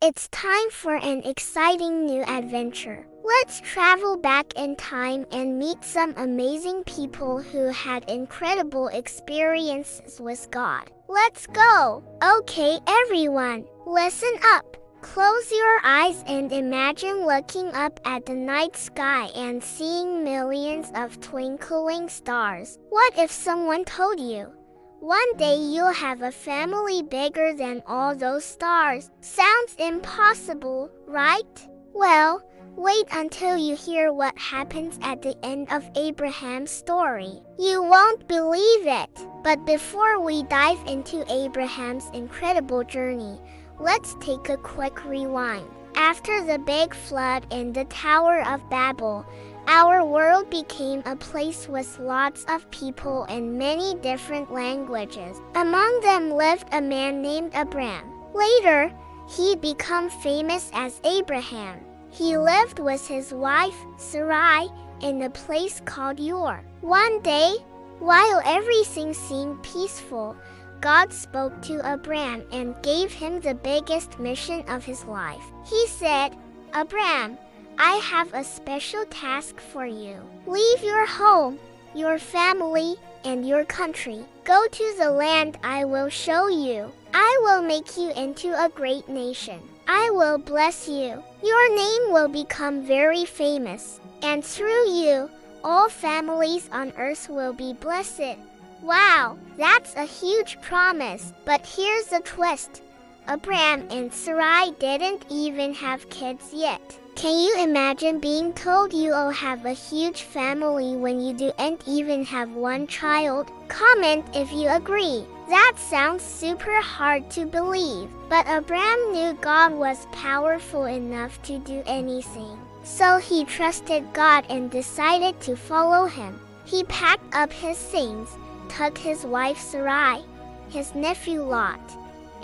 It's time for an exciting new adventure. Let's travel back in time and meet some amazing people who had incredible experiences with God. Let's go! Okay, everyone, listen up. Close your eyes and imagine looking up at the night sky and seeing millions of twinkling stars. What if someone told you, one day you'll have a family bigger than all those stars? Sounds impossible, right? Well, wait until you hear what happens at the end of Abraham's story. You won't believe it. But before we dive into Abraham's incredible journey, let's take a quick rewind. After the big flood in the Tower of Babel, our world became a place with lots of people in many different languages. Among them lived a man named Abram. Later, he'd become famous as Abraham. He lived with his wife, Sarai, in a place called Ur. One day, while everything seemed peaceful, God spoke to Abram and gave him the biggest mission of his life. He said, "Abram, I have a special task for you. Leave your home, your family, and your country. Go to the land I will show you. I will make you into a great nation. I will bless you. Your name will become very famous, and through you, all families on earth will be blessed." Wow, that's a huge promise. But here's the twist. Abram and Sarai didn't even have kids yet. Can you imagine being told you'll have a huge family when you don't even have one child? Comment if you agree. That sounds super hard to believe, but Abram knew God was powerful enough to do anything. So he trusted God and decided to follow him. He packed up his things, took his wife Sarai, his nephew Lot,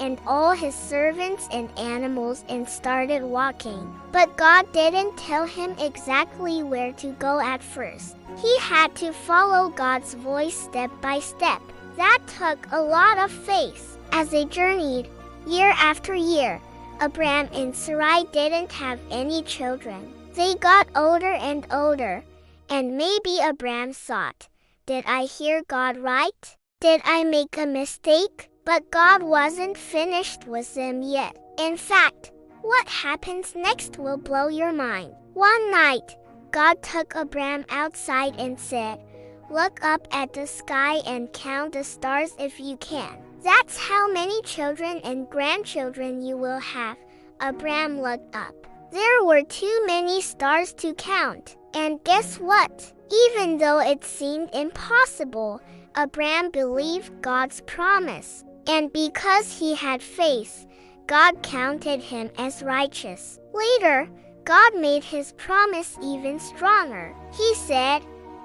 and all his servants and animals and started walking. But God didn't tell him exactly where to go at first. He had to follow God's voice step by step. That took a lot of faith. As they journeyed, year after year, Abram and Sarai didn't have any children. They got older and older, and maybe Abram thought, "Did I hear God right? Did I make a mistake?" But God wasn't finished with them yet. In fact, what happens next will blow your mind. One night, God took Abram outside and said, "Look up at the sky and count the stars if you can. That's how many children and grandchildren you will have." Abram looked up. There were too many stars to count. And guess what? Even though it seemed impossible, Abram believed God's promise. And because he had faith, God counted him as righteous. Later, God made his promise even stronger. He said,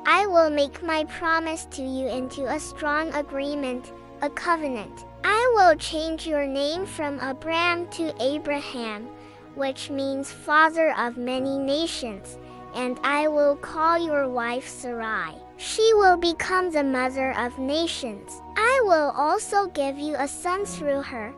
"I will make my promise to you into a strong agreement, a covenant. I will change your name from Abram to Abraham, which means father of many nations, and I will call your wife Sarai. She will become the mother of nations. I will also give you a son through her,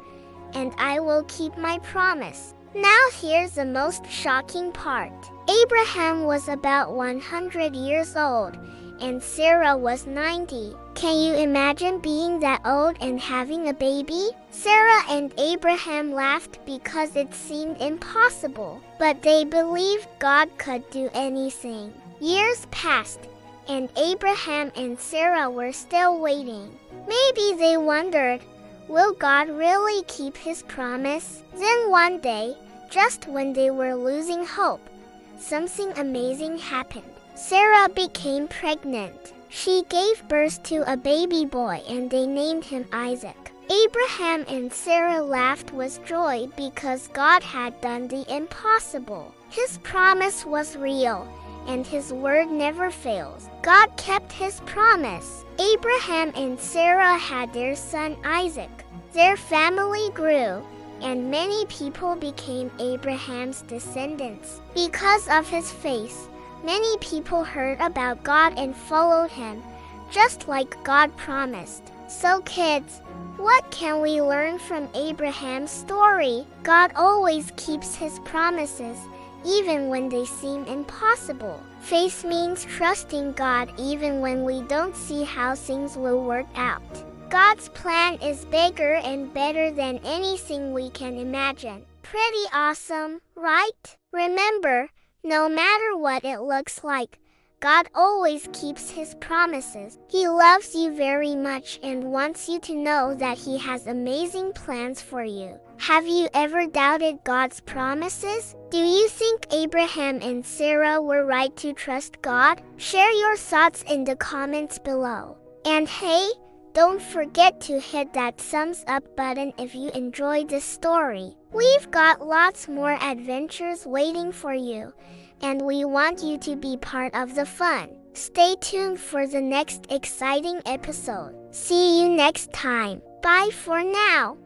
and I will keep my promise." Now here's the most shocking part. Abraham was about 100 years old, and Sarah was 90. Can you imagine being that old and having a baby? Sarah and Abraham laughed because it seemed impossible, but they believed God could do anything. Years passed, and Abraham and Sarah were still waiting. Maybe they wondered, will God really keep his promise? Then one day, just when they were losing hope, something amazing happened. Sarah became pregnant. She gave birth to a baby boy and they named him Isaac. Abraham and Sarah laughed with joy because God had done the impossible. His promise was real, and his word never fails. God kept his promise. Abraham and Sarah had their son Isaac. Their family grew, and many people became Abraham's descendants. Because of his faith, many people heard about God and followed him, just like God promised. So kids, What can we learn from Abraham's story? God always keeps his promises, even when they seem impossible. Faith means trusting God even when we don't see how things will work out. God's plan is bigger and better than anything we can imagine. Pretty awesome, right? Remember, no matter what it looks like, God always keeps his promises. He loves you very much and wants you to know that he has amazing plans for you. Have you ever doubted God's promises? Do you think Abraham and Sarah were right to trust God? Share your thoughts in the comments below. And hey, don't forget to hit that thumbs up button if you enjoyed this story. We've got lots more adventures waiting for you, and we want you to be part of the fun. Stay tuned for the next exciting episode. See you next time. Bye for now.